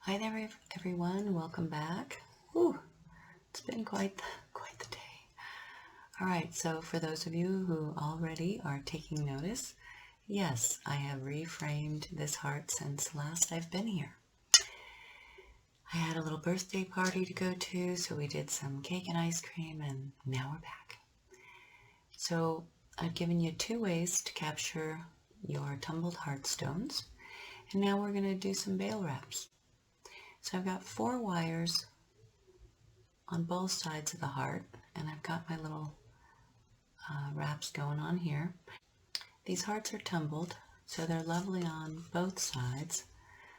Hi there, everyone. Welcome back. Whew, it's been quite the day. All right, so for those of you who already are taking notice, yes, I have reframed this heart since last I've been here. I had a little birthday party to go to, so we did some cake and ice cream, and now we're back. So I've given you 2 ways to capture your tumbled heart stones, and now we're going to do some bail wraps. So I've got 4 wires on both sides of the heart, and I've got my little wraps going on here. These hearts are tumbled, so they're lovely on both sides.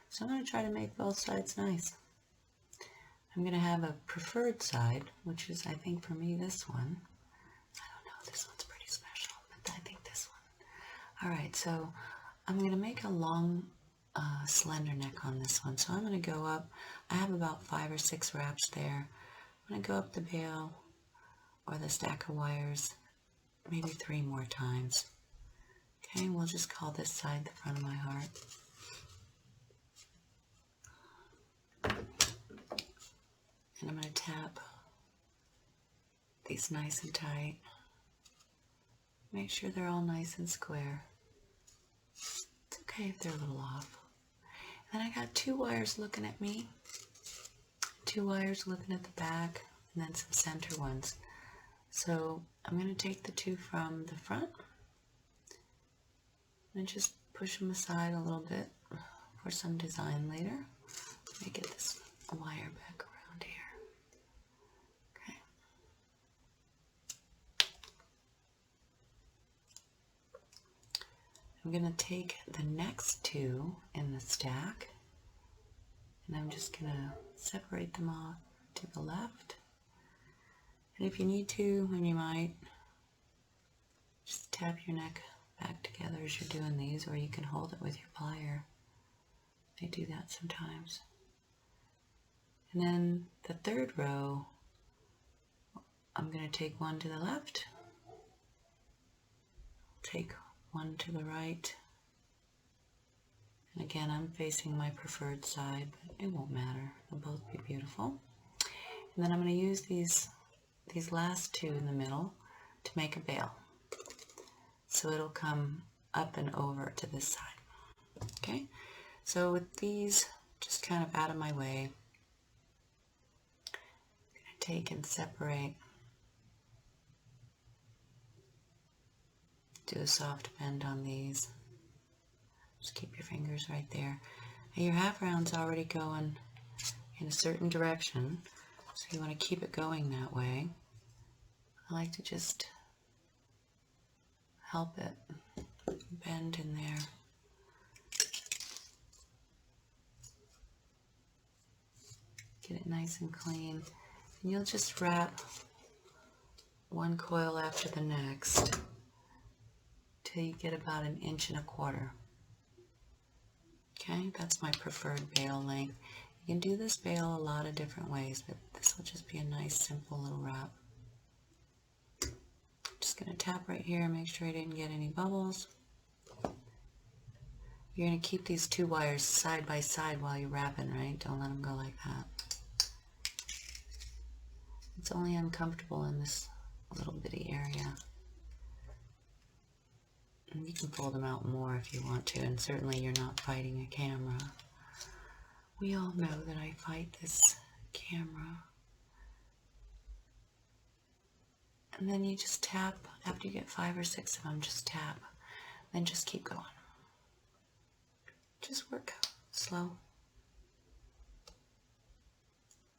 So I'm going to try to make both sides nice. I'm going to have a preferred side, which is, I think for me, this one. I don't know, this one's pretty special, but I think this one. Alright, so I'm going to make a long slender neck on this one. So I'm going to go up, I have about 5 or 6 wraps there. I'm going to go up the bail or the stack of wires maybe 3 more times. Okay, we'll just call this side the front of my heart. And I'm going to tap these nice and tight. Make sure they're all nice and square. It's okay if they're a little off. And then I got 2 wires looking at me, 2 wires looking at the back, and then some center ones. So I'm going to take the 2 from the front and just push them aside a little bit for some design later. Let me get this wire back around here. Okay. I'm going to take the next 2 in the stack, and I'm just going to separate them off to the left. And if you need to, and you might, just tap your neck back together as you're doing these, or you can hold it with your plier. I do that sometimes. And then the 3rd row, I'm going to take 1 to the left, take 1 to the right, and again I'm facing my preferred side, but it won't matter, they'll both be beautiful. And then I'm going to use these last 2 in the middle to make a bail, so it'll come up and over to this side. Okay, so with these just kind of out of my way, I'm going to take and separate, do a soft bend on these. Just keep your fingers right there. And your half round's already going in a certain direction, so you want to keep it going that way. I like to just help it bend in there. Get it nice and clean. And you'll just wrap 1 coil after the next till you get about 1.25 inches. Okay, that's my preferred bail length. You can do this bail a lot of different ways, but this will just be a nice simple little wrap. Just going to tap right here and make sure I didn't get any bubbles. You're going to keep these 2 wires side by side while you're wrapping, right? Don't let them go like that. It's only uncomfortable in this little bitty area. And you can pull them out more if you want to, and certainly you're not fighting a camera. We all know that I fight this camera. And then you just tap, after you get 5 or 6 of them, just tap, then just keep going. Just work slow.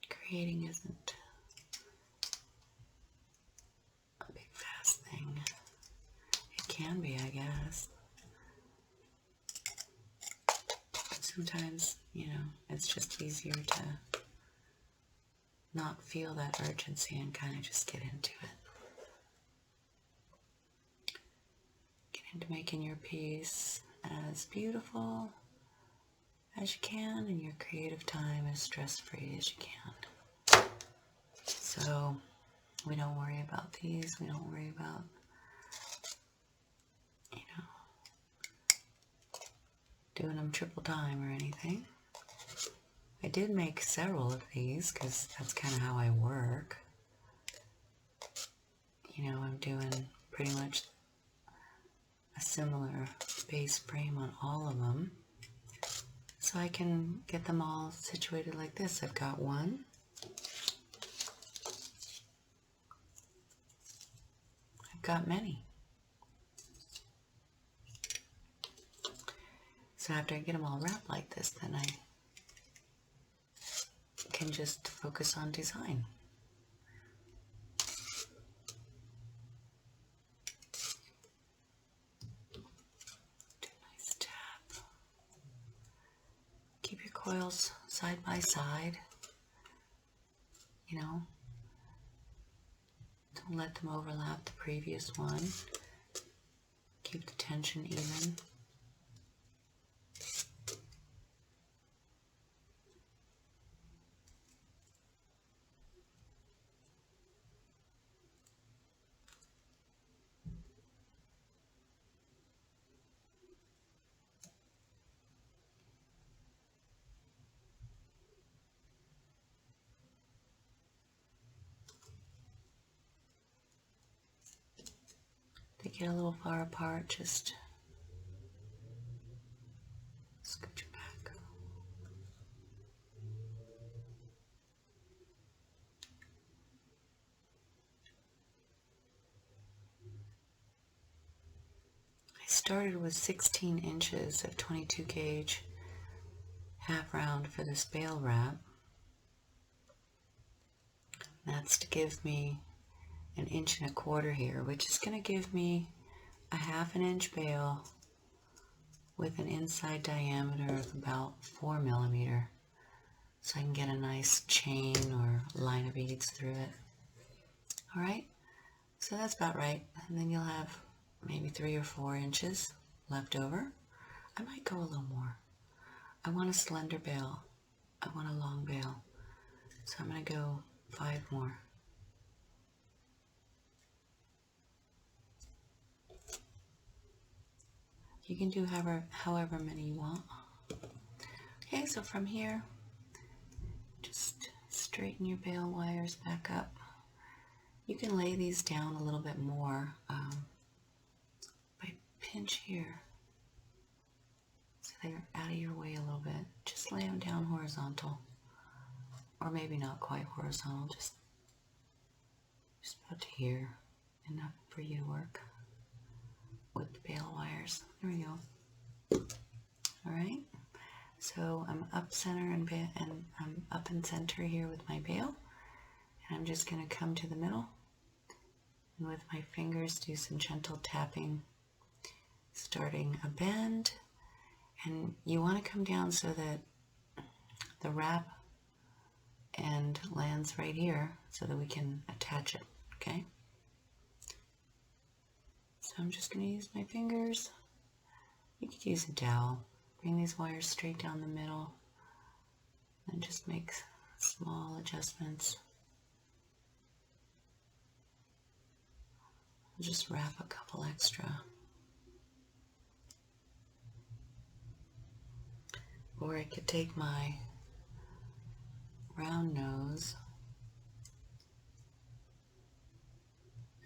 Creating isn't a big fast thing. It can be, I guess. Sometimes, you know, it's just easier to not feel that urgency and kind of just get into it. Get into making your piece as beautiful as you can, and your creative time as stress-free as you can. So we don't worry about these, we don't worry about, you know, doing them triple time or anything. I did make several of these because that's kind of how I work. You know, I'm doing pretty much a similar base frame on all of them. So I can get them all situated like this. I've got one. I've got many. So after I get them all wrapped like this, then I can just focus on design. Do a nice tap. Keep your coils side by side. You know, don't let them overlap the previous one. Keep the tension even. They get a little far apart, just scooch it back. I started with 16 inches of 22 gauge half round for this bail wrap. That's to give me 1.25 inches here, which is going to give me a 1/2 inch bail with an inside diameter of about 4 millimeters, so I can get a nice chain or line of beads through it. Alright, so that's about right. And then you'll have maybe 3 or 4 inches left over. I might go a little more. I want a slender bail. I want a long bail. So I'm going to go 5 more. You can do however many you want. Okay, so from here, just straighten your bail wires back up. You can lay these down a little bit more by pinch here, so they're out of your way a little bit. Just lay them down horizontal, or maybe not quite horizontal, just about to here, enough for you to work with the bail wires. There we go. Alright, so I'm up center and I'm up in center here with my bail, and I'm just going to come to the middle and with my fingers do some gentle tapping, starting a bend. And you want to come down so that the wrap end lands right here so that we can attach it, okay? So I'm just going to use my fingers. You could use a dowel. Bring these wires straight down the middle and just make small adjustments. I'll just wrap a couple extra. Or I could take my round nose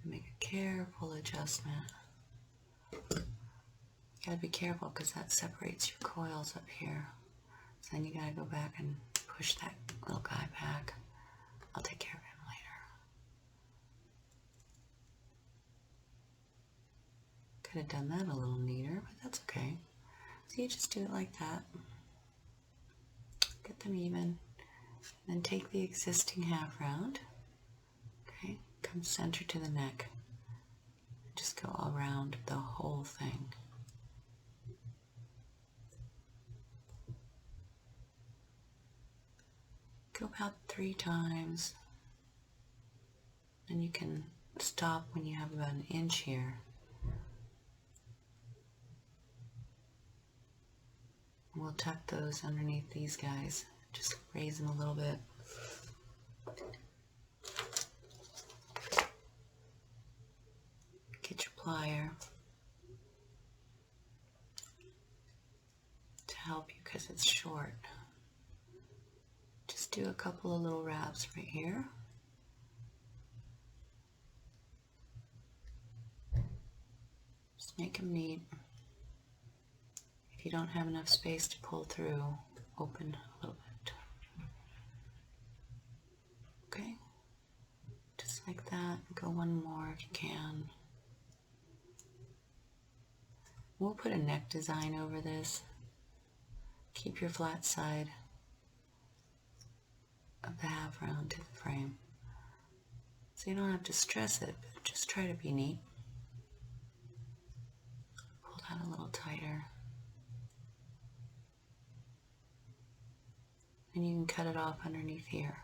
and make a careful adjustment. You gotta be careful because that separates your coils up here. So then you gotta go back and push that little guy back. I'll take care of him later. Could have done that a little neater, but that's okay. So you just do it like that. Get them even. Then take the existing half round. Okay, come center to the neck. Just go around the whole thing. Go about 3 times. Then you can stop when you have about 1 inch here. And we'll tuck those underneath these guys. Just raise them a little bit. Get your plier to help you because it's short. do a couple of little wraps right here. Just make them neat. If you don't have enough space to pull through, open a little bit. Okay, just like that. Go one more if you can. We'll put a neck design over this. Keep your flat side of the half round to the frame. So you don't have to stress it, but just try to be neat. Pull that a little tighter. And you can cut it off underneath here.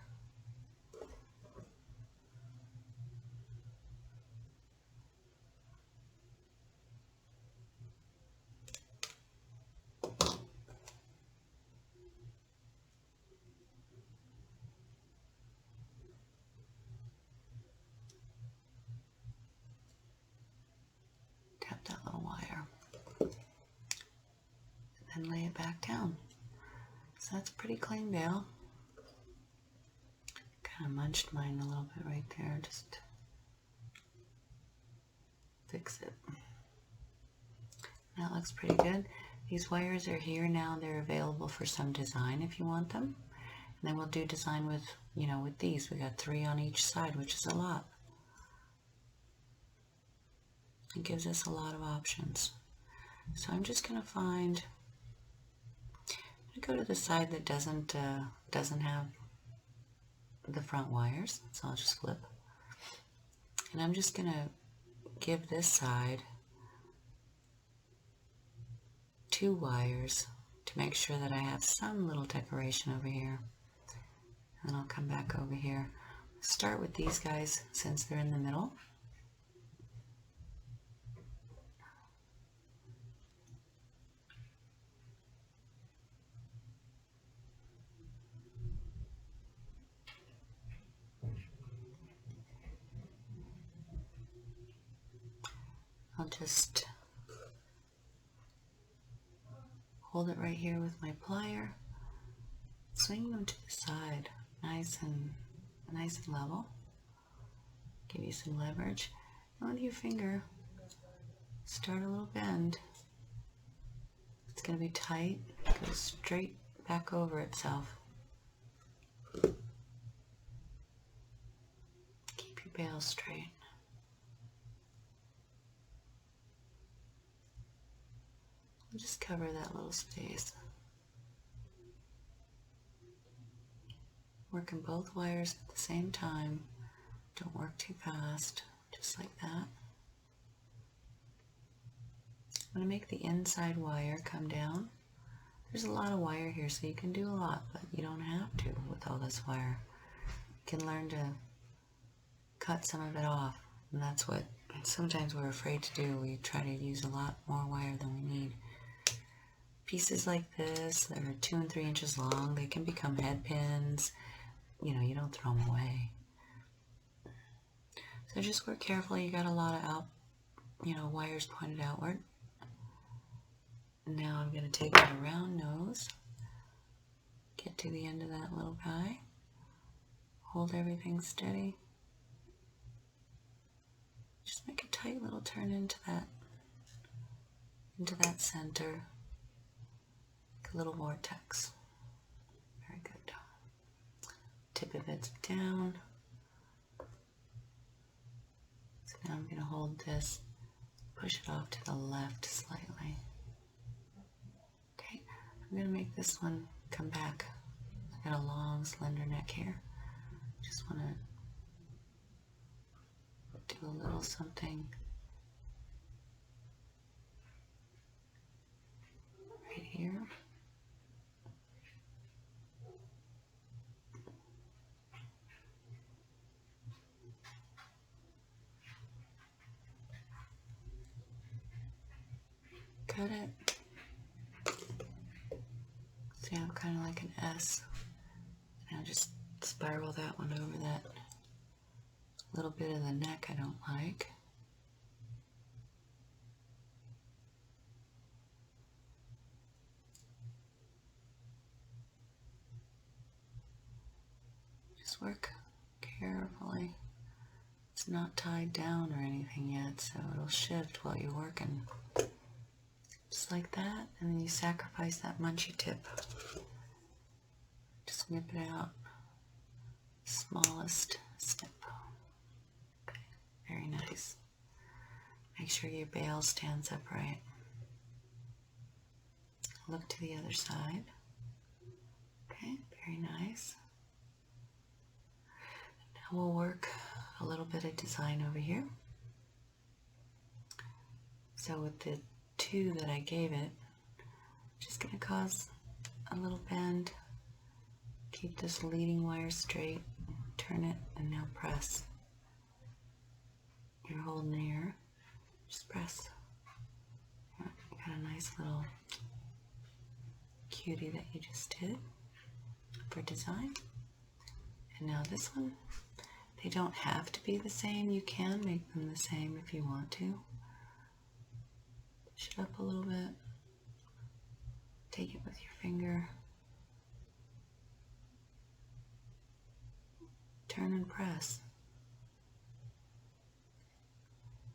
Tap that little wire. And then lay it back down. So that's a pretty clean veil. Kind of munched mine a little bit right there. Just fix it. That looks pretty good. These wires are here now. They're available for some design if you want them. And then we'll do design with, with these. We got 3 on each side, which is a lot. It gives us a lot of options. So I'm just going to find, I'm going to go to the side that doesn't have the front wires. So I'll just flip. And I'm just going to give this side 2 wires to make sure that I have some little decoration over here. And then I'll come back over here. Start with these guys since they're in the middle. I'll just hold it right here with my plier, swing them to the side, nice and level. Give you some leverage. And with your finger, start a little bend. It's going to be tight, go straight back over itself. Keep your bail straight. Just cover that little space. Working both wires at the same time. Don't work too fast, just like that. I'm going to make the inside wire come down. There's a lot of wire here, so you can do a lot, but you don't have to with all this wire. You can learn to cut some of it off, and that's what sometimes we're afraid to do. We try to use a lot more wire than we need. Pieces like this, they're 2 and 3 inches long. They can become head pins. You don't throw them away. So just work carefully. You got a lot of wires pointed outward. Now I'm going to take my round nose, get to the end of that little guy, hold everything steady. Just make a tight little turn into that center. A little vortex. Very good. Tip of it's down. So now I'm going to hold this, push it off to the left slightly. Okay, I'm going to make this one come back. I got a long, slender neck here. Just want to do a little something right here. Cut it. See, I have kind of like an S. Now just spiral that one over that little bit of the neck I don't like. Just work carefully. It's not tied down or anything yet, so it'll shift while you're working. Just like that, and then you sacrifice that munchy tip. Just snip it out. Smallest snip. Okay, very nice. Make sure your bail stands upright. Look to the other side. Okay, very nice. Now we'll work a little bit of design over here. So with the 2 that I gave it, just going to cause a little bend. Keep this leading wire straight. Turn it and now press. You're holding here. Just press. Yeah, you got a nice little cutie that you just did for design. And now this one, they don't have to be the same. You can make them the same if you want to. Push it up a little bit. Take it with your finger. Turn and press.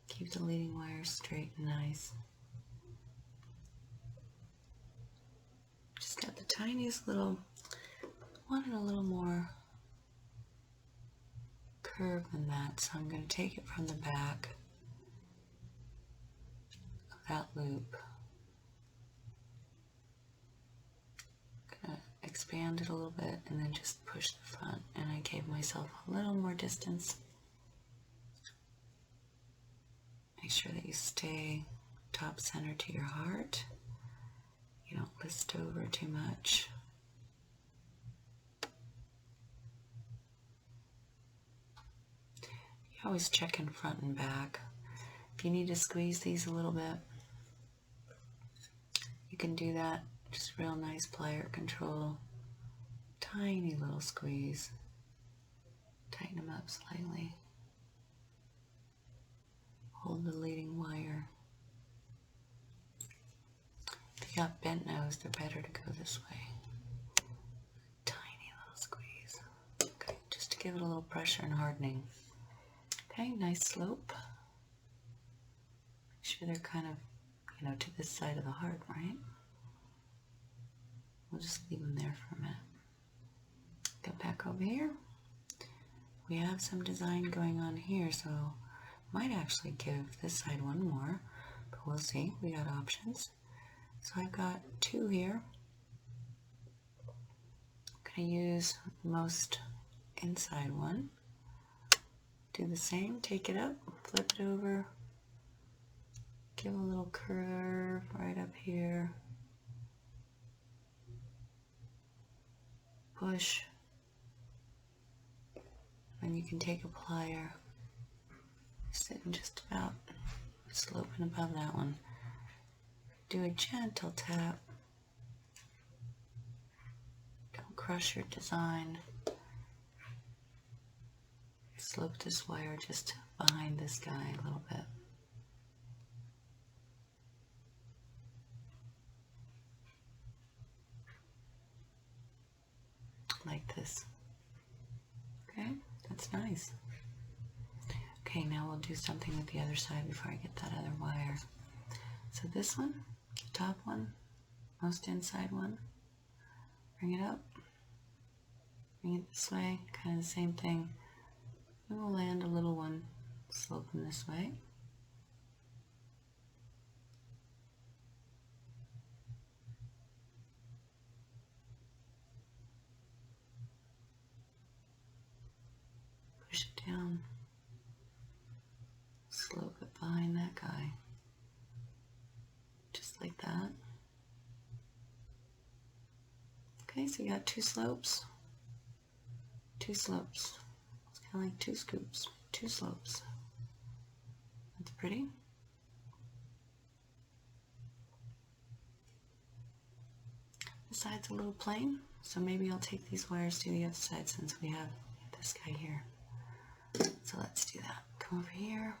Keep the leading wire straight and nice. Just got the tiniest little, wanted a little more curve than that, so I'm going to take it from the back of that loop. Gonna expand it a little bit and then just push the front, and I gave myself a little more distance. Make sure that you stay top center to your heart. You don't list over too much. You always check in front and back. If you need to squeeze these a little bit, you can do that. Just real nice plier control. Tiny little squeeze. Tighten them up slightly. Hold the leading wire. If you got bent nose, they're better to go this way. Tiny little squeeze. Okay, just to give it a little pressure and hardening. Okay, nice slope. Make sure they're kind of, to this side of the heart, right? We'll just leave them there for a minute. Go back over here. We have some design going on here, so might actually give this side one more, but we'll see. We got options. So I've got 2 here. I'm going to use the most inside one. Do the same, take it up, flip it over, give a little curve right up here, push, and you can take a plier, sitting just about sloping above that one. Do a gentle tap. Don't crush your design. Slope this wire just behind this guy a little bit. Like this. Okay, that's nice. Okay, now we'll do something with the other side before I get that other wire. So this one, top one, most inside one, bring it up, bring it this way, kind of the same thing. We will land a little one sloping this way. Push it down. Slope it behind that guy. Just like that. Okay, so you got 2 slopes. 2 slopes. It's kind of like 2 scoops. 2 slopes. That's pretty. This side's a little plain, so maybe I'll take these wires to the other side since we have this guy here. So let's do that. Come over here.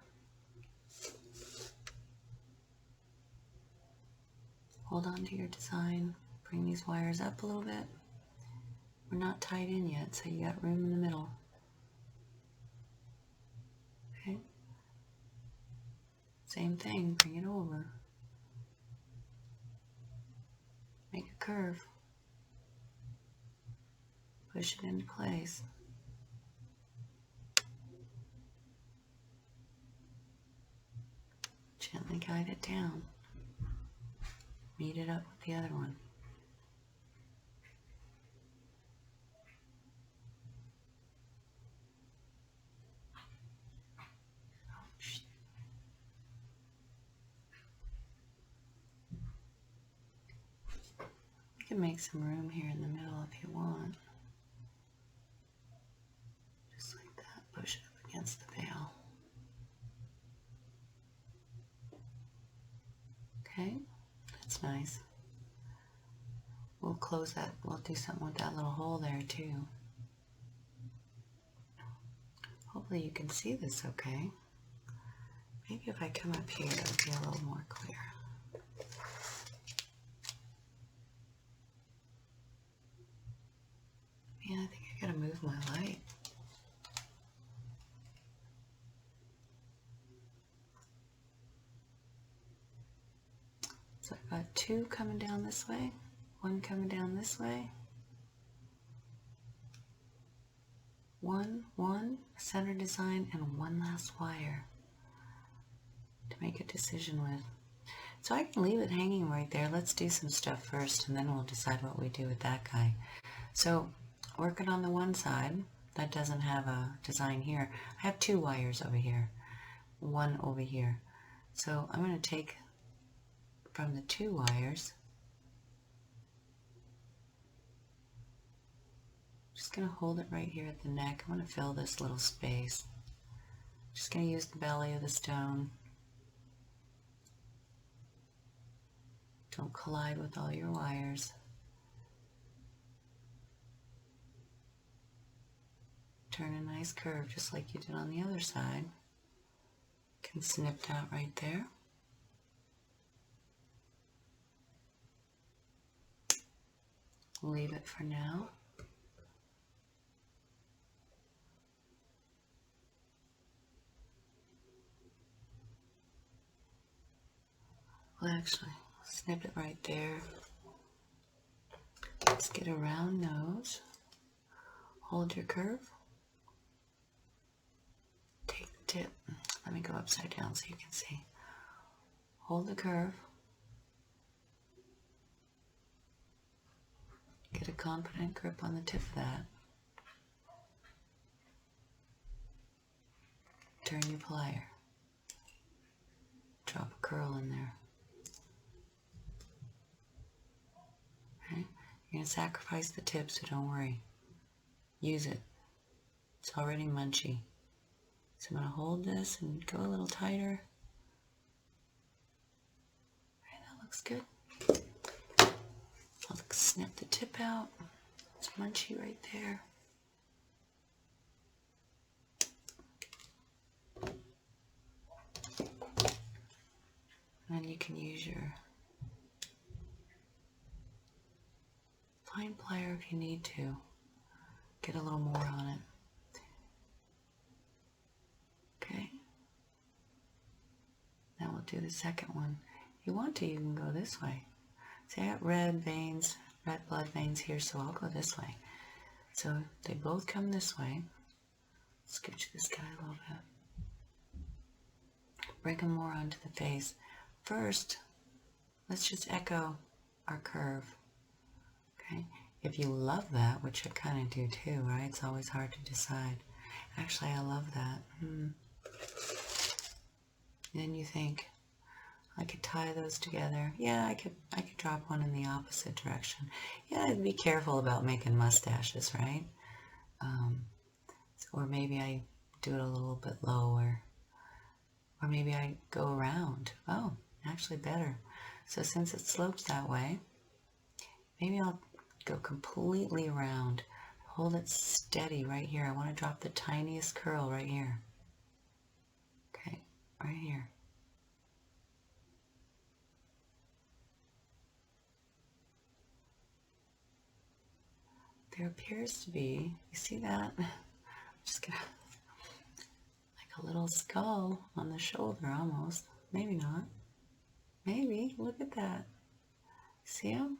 Hold on to your design. Bring these wires up a little bit. We're not tied in yet, so you got room in the middle. Okay. Same thing, bring it over. Make a curve. Push it into place. Gently guide it down. Meet it up with the other one. You can make some room here in the middle if you want. Just like that, push it up against the veil. Okay, that's nice. We'll close that, we'll do something with that little hole there too. Hopefully you can see this okay. Maybe if I come up here, it'll be a little more clear. Man, I think I gotta move my light. So I've got two coming down this way, one coming down this way. One center design, and one last wire to make a decision with. So I can leave it hanging right there. Let's do some stuff first, and then we'll decide what we do with that guy. So working on the one side that doesn't have a design here, I have two wires over here, one over here. So I'm going to take from the two wires, just going to hold it right here at the neck. I'm going to fill this little space. Just going to use the belly of the stone. Don't collide with all your wires. Turn a nice curve just like you did on the other side. Can snip that right there. Leave it for now. Well, actually, snip it right there. Let's get a round nose. Hold your curve. Take the tip. Let me go upside down so you can see. Hold the curve. Get a confident grip on the tip of that. Turn your plier. Drop a curl in there. Okay? You're going to sacrifice the tip, so don't worry. Use it. It's already munchy. So I'm going to hold this and go a little tighter. Okay, that looks good. I'll snip the tip out. It's munchy right there. And then you can use your fine plier if you need to. Get a little more on it. Okay. Now we'll do the second one. If you want to, you can go this way. See, I got red veins, red blood veins here, so I'll go this way. So they both come this way. Scooch this guy a little bit. Bring him more onto the face. First, let's just echo our curve. Okay? If you love that, which I kind of do too, right? It's always hard to decide. Actually, I love that. Then you think, I could tie those together. Yeah, I could drop one in the opposite direction. Yeah, I'd be careful about making mustaches, right? Or maybe I do it a little bit lower. Or maybe I go around. Oh, actually better. So since it slopes that way, maybe I'll go completely around. Hold it steady right here. I want to drop the tiniest curl right here. Okay, right here. there appears to be, you see that? I'm just gonna, like a little skull on the shoulder almost. Maybe not. Maybe. Look at that. See him?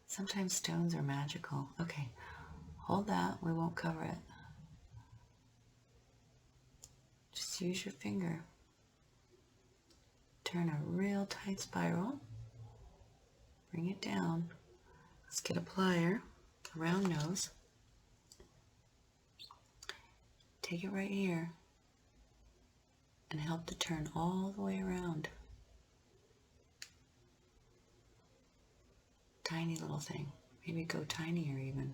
Sometimes stones are magical. Okay, hold that. We won't cover it. Just use your finger. Turn a real tight spiral. Bring it down. Let's get a plier, a round nose. Take it right here and help to turn all the way around. Tiny little thing. Maybe go tinier even.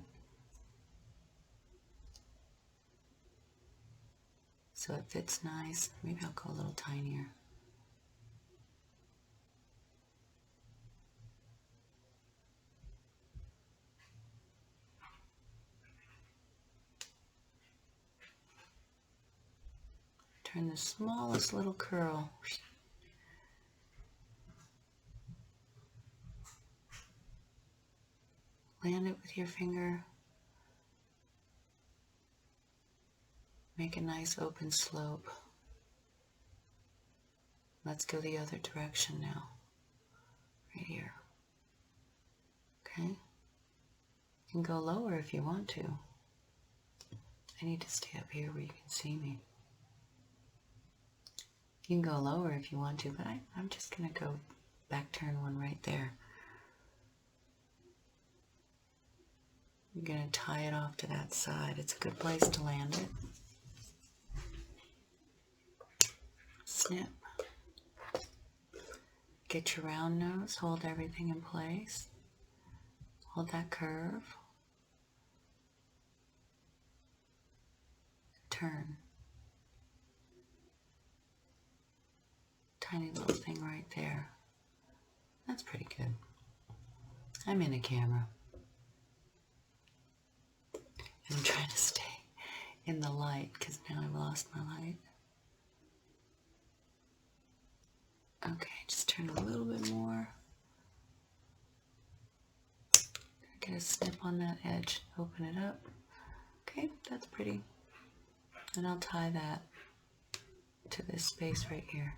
So it fits nice. Maybe I'll go a little tinier. Turn the smallest little curl. Land it with your finger. Make a nice open slope. Let's go the other direction now. Right here. Okay? You can go lower if you want to. I need to stay up here where you can see me. You can go lower if you want to, but I'm just going to go back turn one right there. You're going to tie it off to that side. It's a good place to land it. Snip. Get your round nose. Hold everything in place. Hold that curve. Turn. Tiny little thing right there. That's pretty good. I'm in a camera. And I'm trying to stay in the light because now I've lost my light. Okay, just turn a little bit more. Get a snip on that edge. Open it up. Okay, that's pretty. And I'll tie that to this space right here.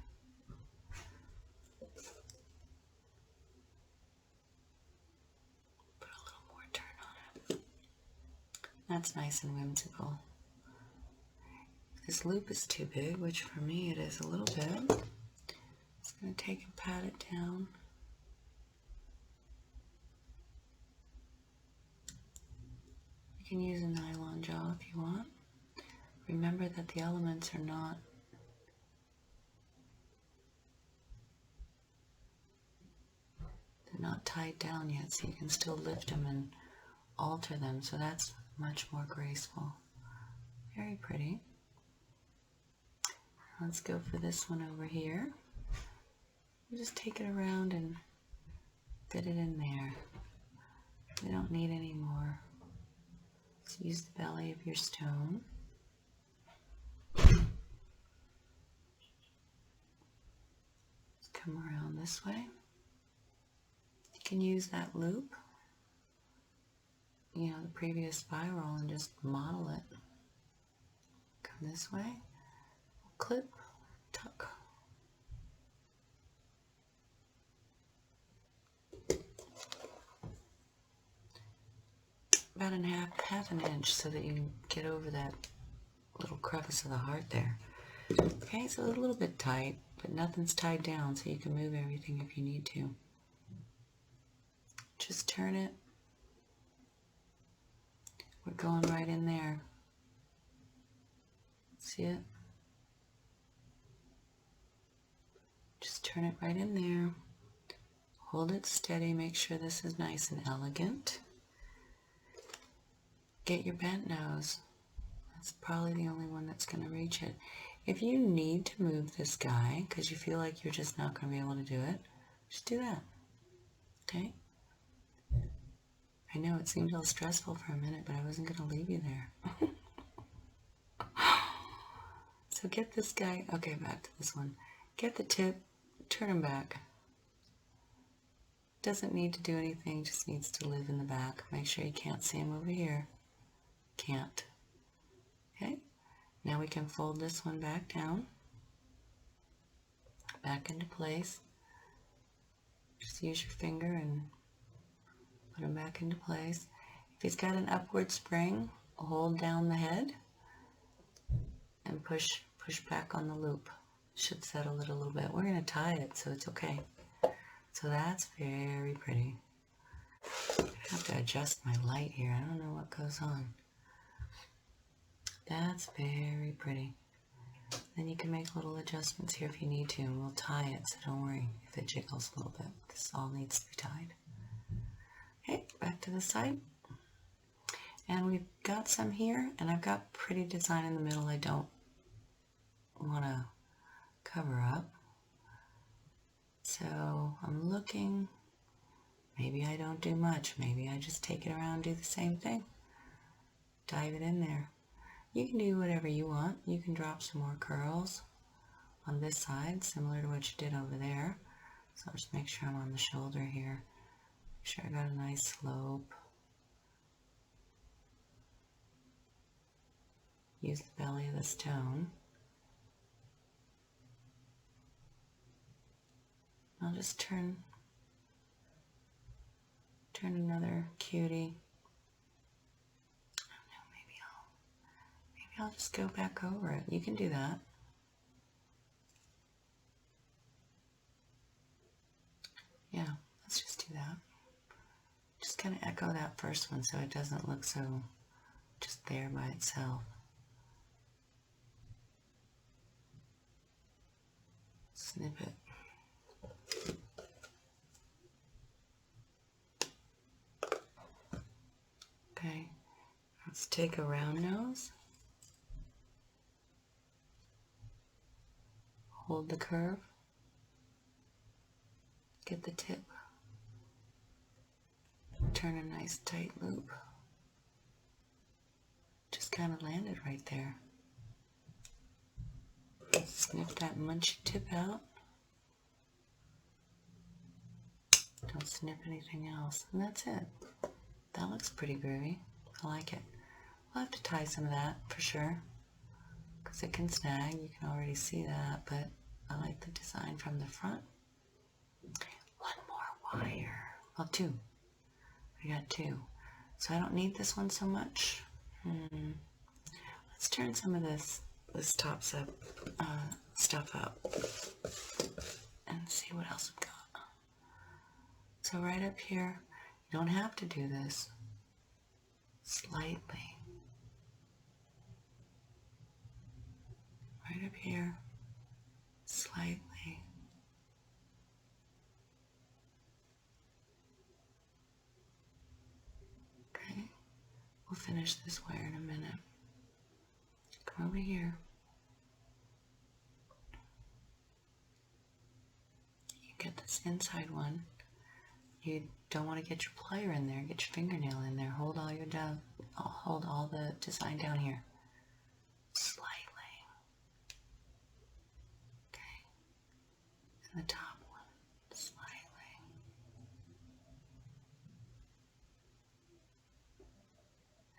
Put a little more turn on it. That's nice and whimsical. This loop is too big, which for me it is a little bit. Just going to take and pat it down. You can use a nylon jaw if you want. Remember that the elements are not tied down yet, so you can still lift them and alter them, so that's much more graceful. Very pretty. Let's go for this one over here. You just take it around and fit it in there. We don't need any more. Let's use the belly of your stone. Let's come around this way. You can use that loop, you know, the previous spiral, and just model it. Come this way, clip, tuck. About half an inch so that you can get over that little crevice of the heart there. Okay, so a little bit tight, but nothing's tied down, so you can move everything if you need to. Just turn it. We're going right in there. See it? Just turn it right in there. Hold it steady. Make sure this is nice and elegant. Get your bent nose. That's probably the only one that's going to reach it. If you need to move this guy because you feel like you're just not going to be able to do it, just do that. Okay? I know it seemed a little stressful for a minute, but I wasn't going to leave you there. So get this guy. Okay, back to this one. Get the tip, turn him back. Doesn't need to do anything, just needs to live in the back. Make sure you can't see him over here. Can't. Okay, now we can fold this one back down, back into place. Just use your finger and put him back into place. If he's got an upward spring, hold down the head and push back on the loop. Should settle it a little bit. We're going to tie it, so it's okay. So that's very pretty. I have to adjust my light here. I don't know what goes on. That's very pretty. Then you can make little adjustments here if you need to, and we'll tie it, so don't worry if it jiggles a little bit. This all needs to be tied. Okay, back to the side. And we've got some here, and I've got pretty design in the middle I don't want to cover up. So I'm looking, maybe I don't do much. Maybe I just take it around and do the same thing. Dive it in there. You can do whatever you want. You can drop some more curls on this side, similar to what you did over there. So I'll just make sure I'm on the shoulder here. Make sure I got a nice slope. Use the belly of the stone. I'll just turn another cutie. I don't know, maybe I'll just go back over it. You can do that. Yeah, let's just do that. Just kind of echo that first one so it doesn't look so just there by itself. Snip it. Okay, let's take a round nose. Hold the curve. Get the tip. Turn a nice tight loop. Just kind of landed right there. Snip that munchy tip out. Don't snip anything else. And that's it. That looks pretty groovy. I like it. We'll have to tie some of that for sure, because it can snag. You can already see that, but I like the design from the front. One more wire. Well, two. I got two. So I don't need this one so much. Let's turn some of this top stuff up and see what else we've got. So right up here, you don't have to do this. Slightly. Right up here. Slightly. Okay. We'll finish this wire in a minute. Come over here. You get this inside one. You don't want to get your plier in there. Get your fingernail in there. Hold all the design down here. Slightly. Okay. And the top one. Slightly.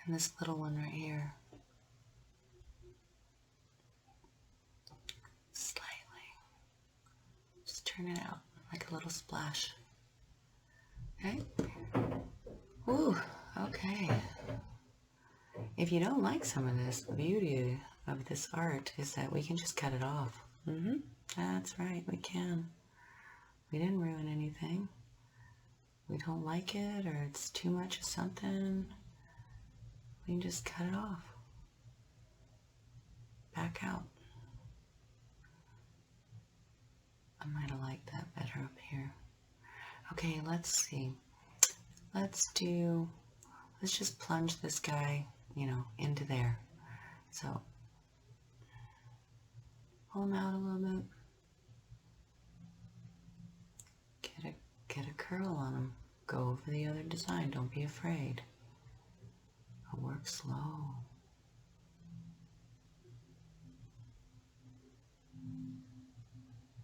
And this little one right here. Slightly. Just turn it out like a little splash. Okay. Ooh, okay. If you don't like some of this, the beauty of this art is that we can just cut it off. That's right, we can. We didn't ruin anything. We don't like it, or it's too much of something. We can just cut it off. Back out. I might have liked that better up here. Okay, let's see. Let's just plunge this guy, into there. So, pull him out a little bit. Get a curl on him. Go over the other design. Don't be afraid. But work slow.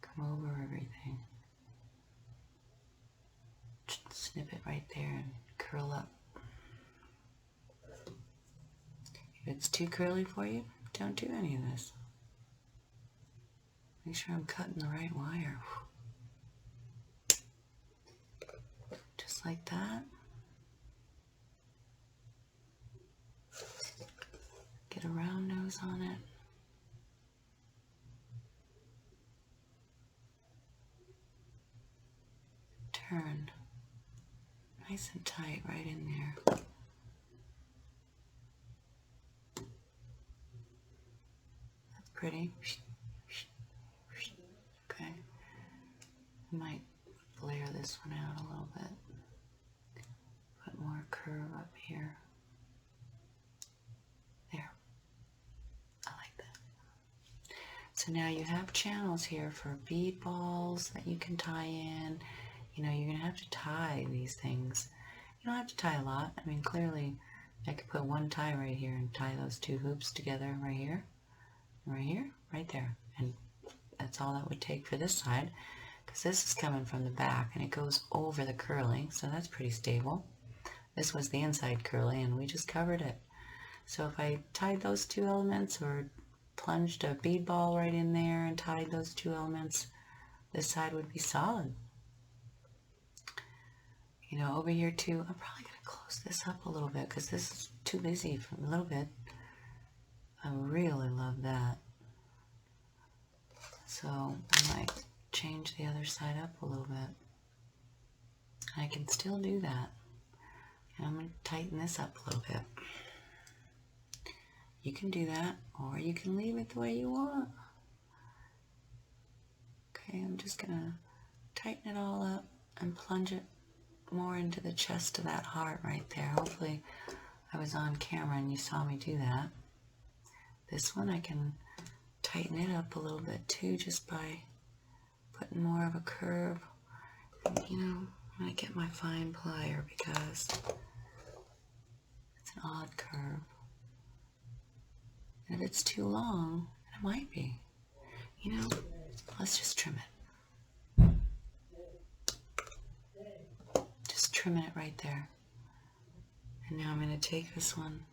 Come over everything. snip it right there and curl up. If it's too curly for you, don't do any of this. Make sure I'm cutting the right wire. Just like that. Get a round nose on it. Turn. Nice and tight right in there. That's pretty. Okay. I might flare this one out a little bit. Put more curve up here. There. I like that. So now you have channels here for bead balls that you can tie in. You know, you're going to have to tie these things. You don't have to tie a lot. I mean, clearly, I could put one tie right here and tie those two hoops together right here, right there. And that's all that would take for this side, because this is coming from the back and it goes over the curling, so that's pretty stable. This was the inside curly and we just covered it. So if I tied those two elements or plunged a bead ball right in there and tied those two elements, this side would be solid. You know, over here too, I'm probably going to close this up a little bit because this is too busy for a little bit. I really love that. So I might change the other side up a little bit. I can still do that. And I'm going to tighten this up a little bit. You can do that, or you can leave it the way you want. Okay, I'm just going to tighten it all up and plunge it more into the chest of that heart right there. Hopefully I was on camera and you saw me do that. This one I can tighten it up a little bit too, just by putting more of a curve. You know, I'm going to get my fine plier because it's an odd curve. And if it's too long, it might be. You know, let's just trim it. Just trimming it right there. And now I'm going to take this one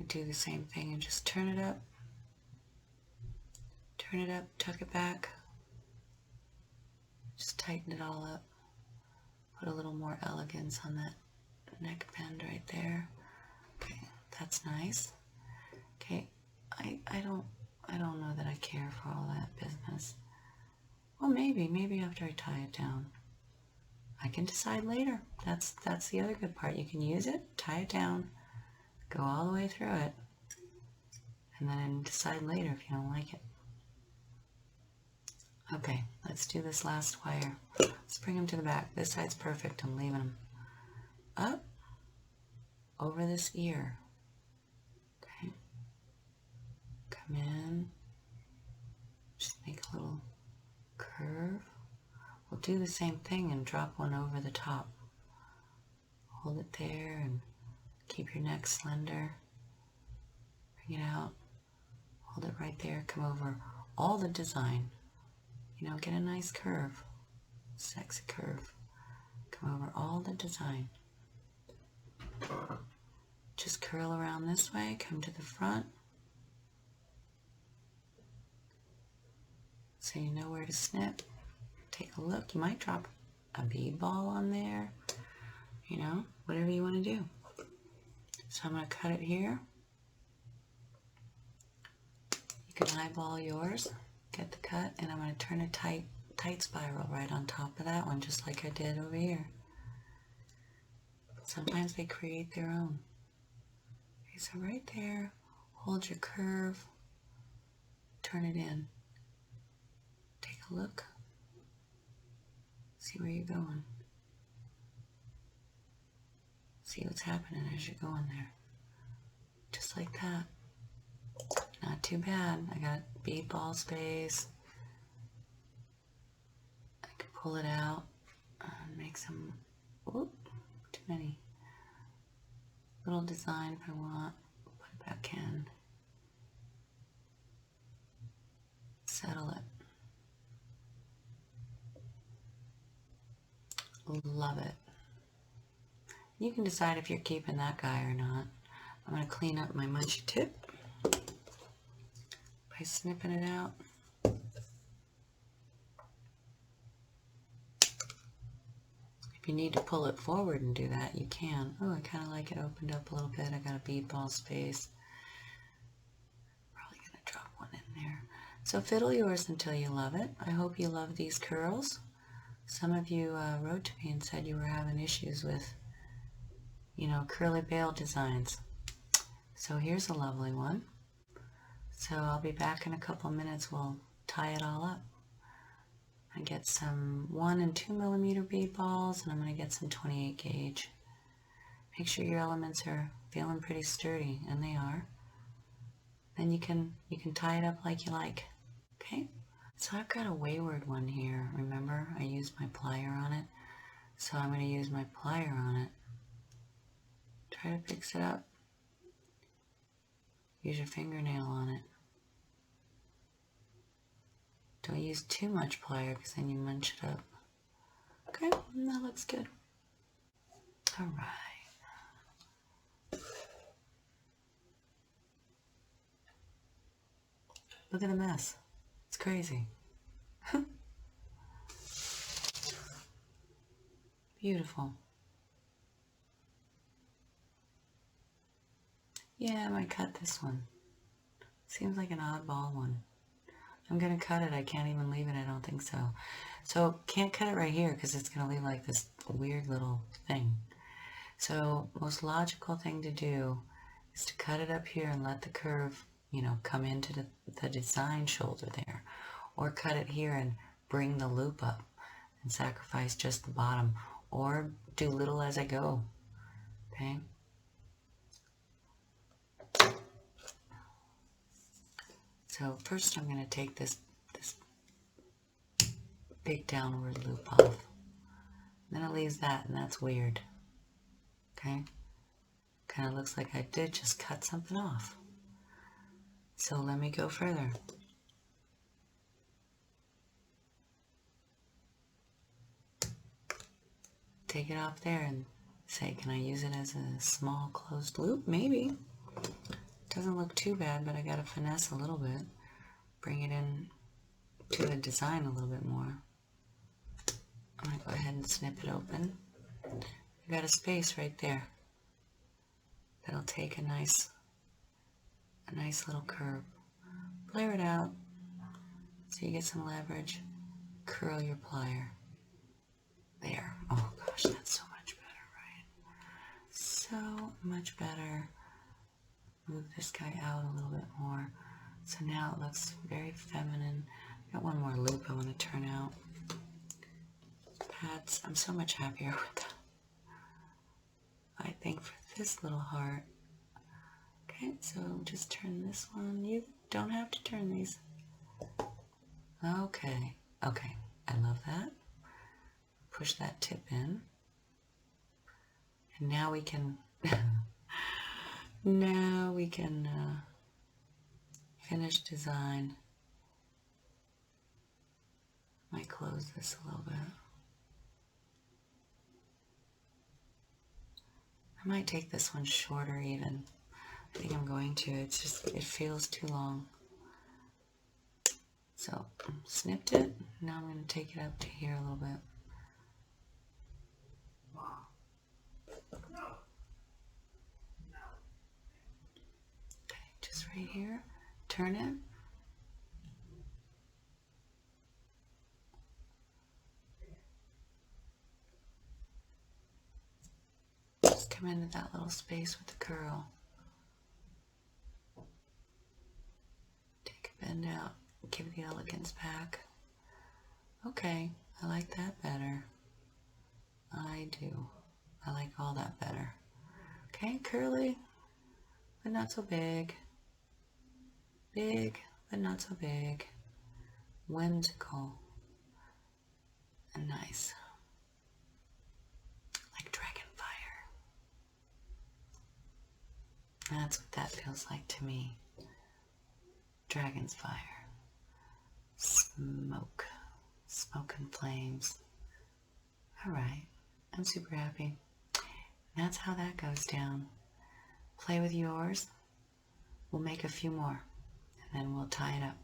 and do the same thing and just turn it up, tuck it back, just tighten it all up, put a little more elegance on that neck bend right there. Okay, that's nice. Okay, I don't know that I care for all that business. Well, maybe after I tie it down. I can decide later. That's the other good part. You can use it, tie it down, go all the way through it, and then decide later if you don't like it. Okay, let's do this last wire. Let's bring them to the back. This side's perfect. I'm leaving them up over this ear. Okay, come in, just make a little curve. We'll do the same thing and drop one over the top. Hold it there and keep your neck slender. Bring it out. Hold it right there. Come over all the design. You know, get a nice curve. Sexy curve. Come over all the design. Just curl around this way. Come to the front. So you know where to snip. Take a look. You might drop a bead ball on there. You know, whatever you want to do. So I'm going to cut it here. You can eyeball yours. Get the cut, and I'm going to turn a tight spiral right on top of that one, just like I did over here. Sometimes they create their own. Okay, so right there, hold your curve, turn it in. Take a look. See where you're going. See what's happening as you're going there. Just like that. Not too bad. I got bead ball space. I can pull it out and make some, whoop, too many. Little design if I want. Put it back in. Settle it. Love it. You can decide if you're keeping that guy or not. I'm going to clean up my munchy tip by snipping it out. If you need to pull it forward and do that, you can. Oh, I kind of like it opened up a little bit. I got a bead ball space. Probably going to drop one in there. So fiddle yours until you love it. I hope you love these curls. Some of you wrote to me and said you were having issues with, you know, curly bail designs. So here's a lovely one. So I'll be back in a couple minutes. We'll tie it all up. I get some 1 and 2 millimeter bead balls, and I'm going to get some 28 gauge. Make sure your elements are feeling pretty sturdy, and they are. Then you can tie it up like you like. Okay? So I've got a wayward one here. Remember, I used my plier on it. So I'm going to use my plier on it. Try to fix it up. Use your fingernail on it. Don't use too much plier because then you munch it up. Okay, that looks good. All right. Look at the mess. It's crazy. Beautiful. Yeah, I might cut this one. Seems like an oddball one. I'm going to cut it. I can't even leave it. I don't think so. So can't cut it right here because it's going to leave like this weird little thing. So most logical thing to do is to cut it up here and let the curve, you know, come into the design shoulder there. Or cut it here and bring the loop up and sacrifice just the bottom. Or do little as I go. Okay? So first I'm going to take this big downward loop off. Then it leaves that, and that's weird. Okay? Kind of looks like I did just cut something off. So let me go further. Take it off there and say, can I use it as a small closed loop? Maybe. Doesn't look too bad, but I got to finesse a little bit. Bring it in to the design a little bit more. I'm going to go ahead and snip it open. You got a space right there. That'll take a nice little curve. Flare it out so you get some leverage. Curl your plier. There. Oh gosh, that's so much better, right? So much better. Move this guy out a little bit more. So now it looks very feminine. Got one more loop I want to turn out. I'm so much happier with that. I think for this little heart. Okay, so just turn this one. You don't have to turn these. Okay, okay, I love that. Push that tip in. And now we can, finish design. Might close this a little bit. I might take this one shorter even. I think I'm going to. It's just, it feels too long. So, snipped it. Now I'm going to take it up to here a little bit. Okay, just right here. Turn it. Just come into that little space with the curl. Take a bend out. Give the elegance back. Okay, I like that better. I do. I like all that better. Okay, curly, but not so big. Big, but not so big. Whimsical and nice. Like dragon fire. That's what that feels like to me. Dragon's fire. Smoke. Smoke and flames. All right. I'm super happy. And that's how that goes down. Play with yours. We'll make a few more, and then we'll tie it up.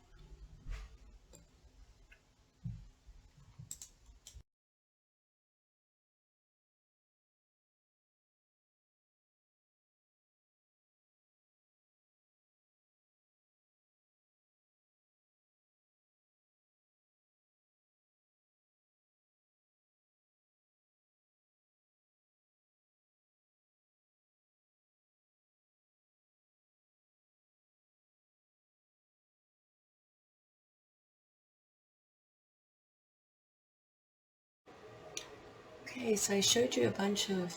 Okay, so I showed you a bunch of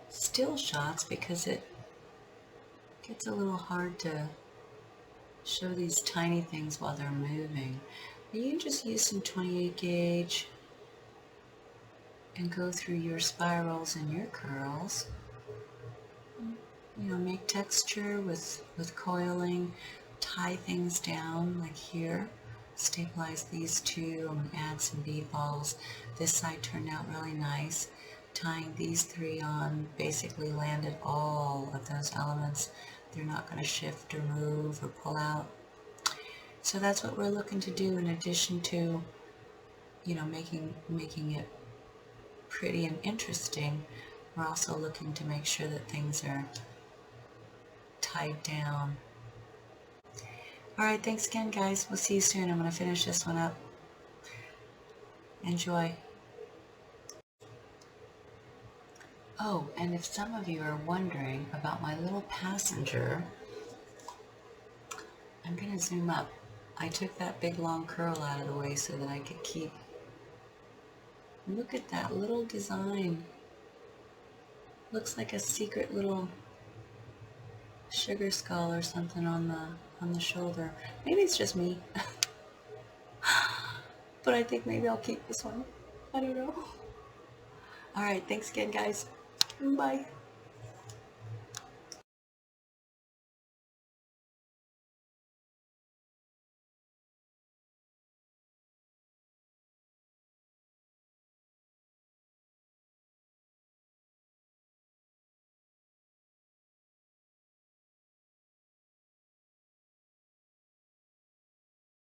still shots because it gets a little hard to show these tiny things while they're moving. But you just use some 28 gauge and go through your spirals and your curls. You know, make texture with coiling, tie things down like here. Stabilize these two. I'm going to add some bead balls. This side turned out really nice. Tying these three on basically landed all of those elements. They're not going to shift or move or pull out. So that's what we're looking to do in addition to, you know, making it pretty and interesting. We're also looking to make sure that things are tied down. Alright, thanks again guys. We'll see you soon. I'm going to finish this one up. Enjoy. Oh, and if some of you are wondering about my little passenger, I'm going to zoom up. I took that big long curl out of the way so that I could keep. Look at that little design. Looks like a secret little sugar skull or something on the shoulder. Maybe it's just me. But I think maybe I'll keep this one. I don't know. Alright, thanks again guys. Bye.